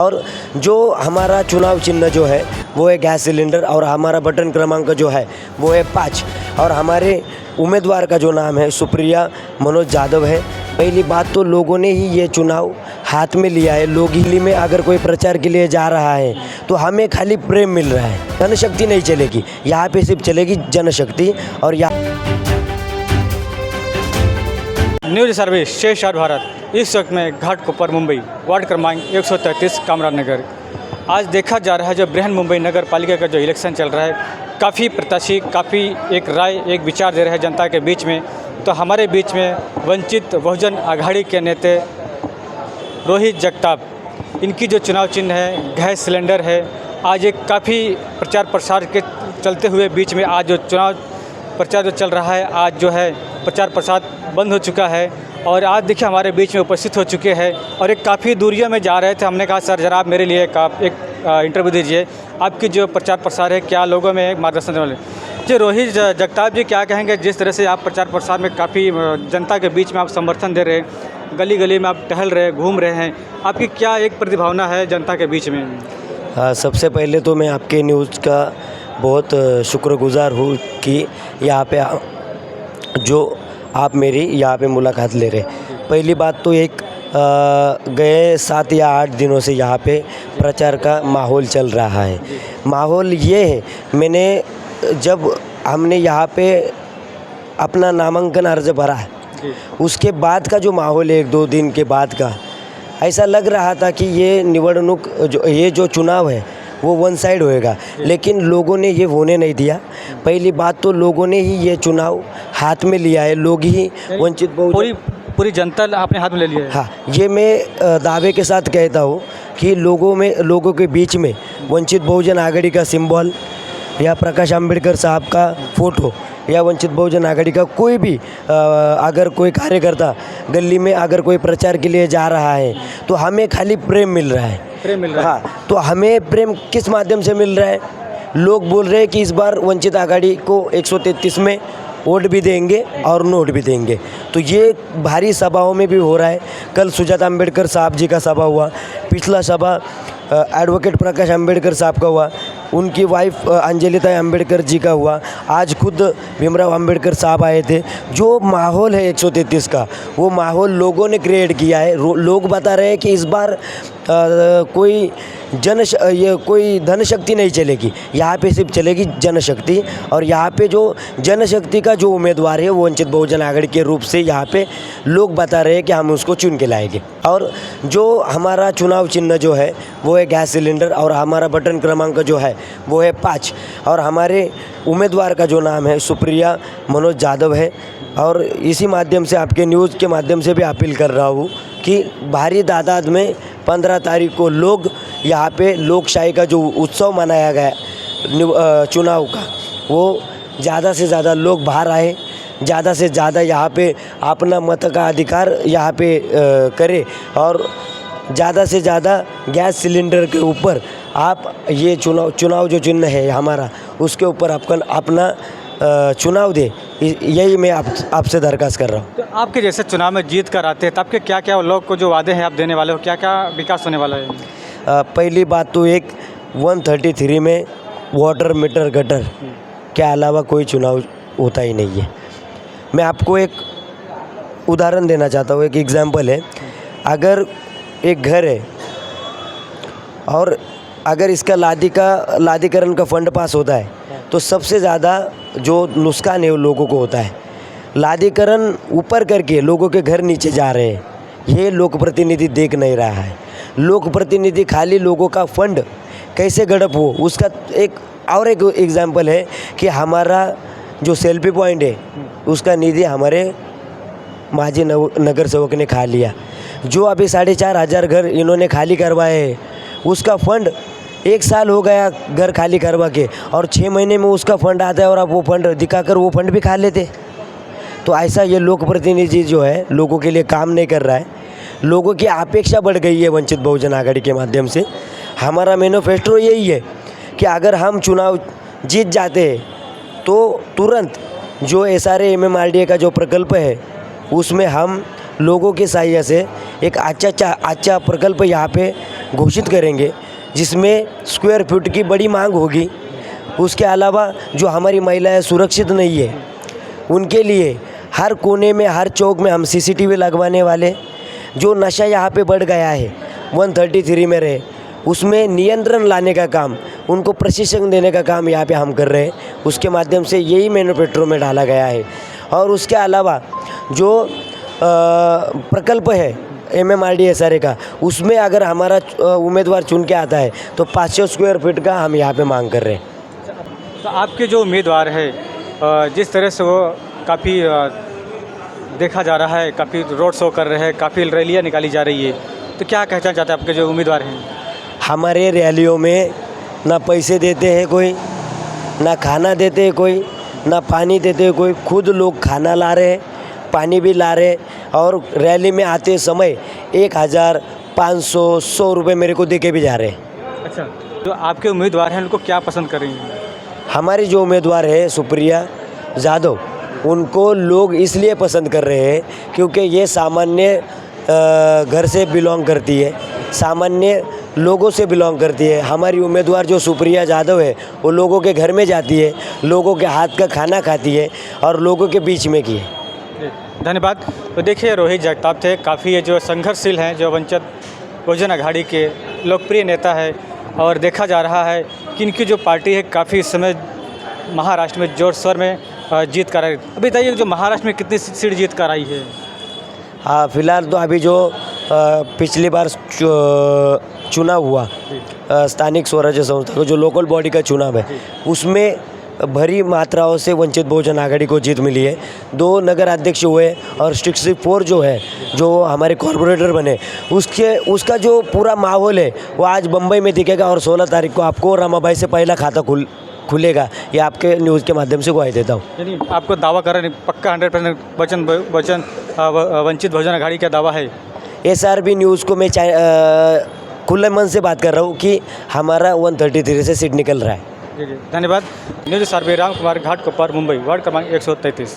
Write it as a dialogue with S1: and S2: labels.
S1: और जो हमारा चुनाव चिन्ह जो है वो है गैस सिलेंडर और हमारा बटन क्रमांक जो है वो है 5 और हमारे उम्मीदवार का जो नाम है सुप्रिया मनोज यादव है। पहली बात तो लोगों ने ही ये चुनाव हाथ में लिया है। लोग दिल्ली में अगर कोई प्रचार के लिए जा रहा है तो हमें खाली प्रेम मिल रहा है, जनशक्ति नहीं चलेगी, यहाँ पे सिर्फ चलेगी जनशक्ति। और
S2: न्यूज सर्विस शेषाद भारत इस वक्त में घाटकोपर मुंबई वार्ड क्रमांक 133 कामराज नगर। आज देखा जा रहा है जो बृहन मुंबई नगर पालिका का जो इलेक्शन चल रहा है, काफ़ी प्रत्याशी काफ़ी एक राय एक विचार दे रहे हैं जनता के बीच में। तो हमारे बीच में वंचित बहुजन आघाड़ी के नेता रोहित जगताप, इनकी जो चुनाव चिन्ह है गैस सिलेंडर है। आज एक काफ़ी प्रचार प्रसार के चलते हुए बीच में आज जो चुनाव प्रचार जो चल रहा है, आज जो है प्रचार प्रसार बंद हो चुका है और आज देखिए हमारे बीच में उपस्थित हो चुके हैं और एक काफ़ी दूरियों में जा रहे थे। हमने कहा सर जरा आप मेरे लिए एक इंटरव्यू दीजिए, आपकी जो प्रचार प्रसार है क्या लोगों में मार्गदर्शन देने वाले जी। रोहित जगताप जी क्या कहेंगे, जिस तरह से आप प्रचार प्रसार में काफ़ी जनता के बीच में आप समर्थन दे रहे हैं, गली गली में आप टहल रहे घूम रहे हैं, आपकी क्या एक प्रतिभावना है जनता के बीच में?
S1: सबसे पहले तो मैं आपके न्यूज़ का बहुत शुक्रगुजार हूँ कि यहाँ पे जो आप मेरी यहाँ पे मुलाकात ले रहे। पहली बात तो एक गए 7 या 8 दिनों से यहाँ पे प्रचार का माहौल चल रहा है। माहौल ये है, जब हमने यहाँ पे अपना नामांकन अर्ज भरा है उसके बाद का जो माहौल है 1-2 दिन के बाद का, ऐसा लग रहा था कि ये निवडणूक ये जो चुनाव है वो वन साइड होएगा, लेकिन लोगों ने ये होने नहीं दिया। पहली बात तो लोगों ने ही ये चुनाव हाथ में लिया है, लोग ही वंचित बहुजन
S2: पूरी जनता अपने हाथ में ले लिया है।
S1: हाँ, ये मैं दावे के साथ कहता हूँ कि लोगों के बीच में वंचित बहुजन आघाड़ी का सिंबल या प्रकाश आंबेडकर साहब का फ़ोटो या वंचित बहुजन आघाड़ी का कोई भी अगर कोई कार्यकर्ता गली में अगर कोई प्रचार के लिए जा रहा है तो हमें खाली प्रेम मिल रहा है। हाँ, तो हमें प्रेम किस माध्यम से मिल रहा है? लोग बोल रहे हैं कि इस बार वंचित आघाड़ी को 133 में वोट भी देंगे और नोट भी देंगे। तो ये भारी सभाओं में भी हो रहा है। कल सुजाता अम्बेडकर साहब जी का सभा हुआ, पिछला सभा एडवोकेट प्रकाश अम्बेडकर साहब का हुआ, उनकी वाइफ अंजलिता अम्बेडकर जी का हुआ, आज खुद भीमराव अम्बेडकर साहब आए थे। जो माहौल है 133 का, वो माहौल लोगों ने क्रिएट किया है। लोग बता रहे हैं कि इस बार कोई धनशक्ति नहीं चलेगी, यहाँ पे सिर्फ चलेगी जनशक्ति। और यहाँ पे जो जनशक्ति का जो उम्मीदवार है वो वंचित बहुजन आघाड़ी के रूप से यहाँ पे लोग बता रहे हैं कि हम उसको चुन के लाएंगे। और जो हमारा चुनाव चिन्ह जो है वो है गैस सिलेंडर और हमारा बटन क्रमांक जो है वो है 5 और हमारे उम्मीदवार का जो नाम है सुप्रिया मनोज यादव है। और इसी माध्यम से आपके न्यूज़ के माध्यम से भी अपील कर रहा हूँ कि भारी तादाद में 15 तारीख को लोग यहाँ पे लोकशाही का जो उत्सव मनाया गया चुनाव का, वो ज़्यादा से ज़्यादा लोग बाहर आए, ज़्यादा से ज़्यादा यहाँ पे अपना मत का अधिकार यहाँ पे करें और ज़्यादा से ज़्यादा गैस सिलेंडर के ऊपर आप ये चुनाव जो चिन्ह है हमारा उसके ऊपर अपना चुनाव दे। यही मैं आपसे दरख्वास्त कर रहा हूँ।
S2: तो आपके जैसे चुनाव में जीत कर आते हैं तब के क्या क्या लोग को जो वादे हैं आप देने वाले हो, क्या क्या विकास होने वाला है?
S1: पहली बात तो 133 में वाटर मीटर गटर के अलावा कोई चुनाव होता ही नहीं है। मैं आपको एक उदाहरण देना चाहता हूँ, एक एग्जांपल है। अगर एक घर है और अगर इसका लादीकरण का फंड पास होता है तो सबसे ज़्यादा जो नुकसान है वो लोगों को होता है। लादीकरण ऊपर करके लोगों के घर नीचे जा रहे हैं, ये लोक प्रतिनिधि देख नहीं रहा है। लोक प्रतिनिधि खाली लोगों का फंड कैसे गड़प हो उसका एक एग्जाम्पल है कि हमारा जो सेल्फी पॉइंट है उसका निधि हमारे माजी नगर सेवक ने खा लिया। जो अभी 4,500 घर इन्होंने खाली करवाए हैं उसका फंड 1 साल हो गया घर खाली करवा के और 6 महीने में उसका फंड आता है और आप वो फंड दिखाकर वो फंड भी खा लेते। तो ऐसा ये लोक प्रतिनिधि जो है लोगों के लिए काम नहीं कर रहा है। लोगों की अपेक्षा बढ़ गई है वंचित बहुजन आघाड़ी के माध्यम से। हमारा मैनिफेस्टो यही है कि अगर हम चुनाव जीत जाते हैं तो तुरंत जो SRA MMRDA का जो प्रकल्प है उसमें हम लोगों की सहायता से एक अच्छा प्रकल्प यहाँ पे घोषित करेंगे, जिसमें स्क्वायर फीट की बड़ी मांग होगी। उसके अलावा जो हमारी महिलाएं सुरक्षित नहीं है, उनके लिए हर कोने में, हर चौक में हम CCTV लगवाने वाले। जो नशा यहाँ पे बढ़ गया है 133 में रहे, उसमें नियंत्रण लाने का काम, उनको प्रशिक्षण देने का काम यहाँ पे हम कर रहे हैं। उसके माध्यम से यही मैनिफेस्टो में डाला गया है। और उसके अलावा जो प्रकल्प है MMRD SRA का, उसमें अगर हमारा उम्मीदवार चुन के आता है तो 500 स्क्वायर फीट का हम यहाँ पे मांग कर रहे हैं।
S2: तो आपके जो उम्मीदवार है, जिस तरह से वो काफ़ी देखा जा रहा है, काफ़ी रोड शो कर रहे हैं, काफ़ी रैलियाँ निकाली जा रही है, तो क्या कहना चाहते हैं आपके जो उम्मीदवार हैं?
S1: हमारे रैलियों में ना पैसे देते हैं कोई, ना खाना देते हैं कोई, ना पानी देते हैं कोई। खुद लोग खाना ला रहे हैं, पानी भी ला रहे हैं, और रैली में आते समय 1000, 500, 100 रुपये मेरे को दे के भी जा रहे हैं।
S2: अच्छा, जो आपके उम्मीदवार हैं उनको क्या पसंद करेंगे?
S1: हमारी जो उम्मीदवार है सुप्रिया यादव, उनको लोग इसलिए पसंद कर रहे हैं क्योंकि ये सामान्य घर से बिलोंग करती है, सामान्य लोगों से बिलोंग करती है। हमारी उम्मीदवार जो सुप्रिया यादव है, वो लोगों के घर में जाती है, लोगों के हाथ का खाना खाती है और लोगों के बीच में की है।
S2: धन्यवाद। तो देखिए, रोहित जगताप थे, काफ़ी ये जो संघर्षशील हैं, जो वंचित बहुजन अघाड़ी के लोकप्रिय नेता है, और देखा जा रहा है कि इनकी जो पार्टी है काफ़ी इस समय महाराष्ट्र में जोर शोर में जीत कर आई। अभी बताइए, जो महाराष्ट्र में कितनी सीट जीत कर आई है?
S1: हाँ, फिलहाल तो अभी जो पिछली बार चुनाव हुआ स्थानिक स्वराज्य संस्था को, जो लोकल बॉडी का चुनाव है, उसमें भरी मात्राओं से वंचित बहुजन आघाड़ी को जीत मिली है। 2 नगर अध्यक्ष हुए और 64 जो है, जो हमारे कॉर्पोरेटर बने, उसका जो पूरा माहौल है वो आज बम्बई में दिखेगा। और 16 तारीख को आपको रमाबाई से पहला खाता खुलेगा। ये आपके न्यूज़ के माध्यम से गुहाई देता हूँ।
S2: यानी आपको दावा कर रहे हैं पक्का 100% वंचित बहुजन आघाड़ी का दावा है?
S1: SRB न्यूज़ को मैं खुले मन से बात कर रहा हूँ कि हमारा 133 से सीट निकल रहा है।
S2: धन्यवाद। News SRB Ram Kumar, Ghatkopar, Mumbai, ward क्रमांक 133।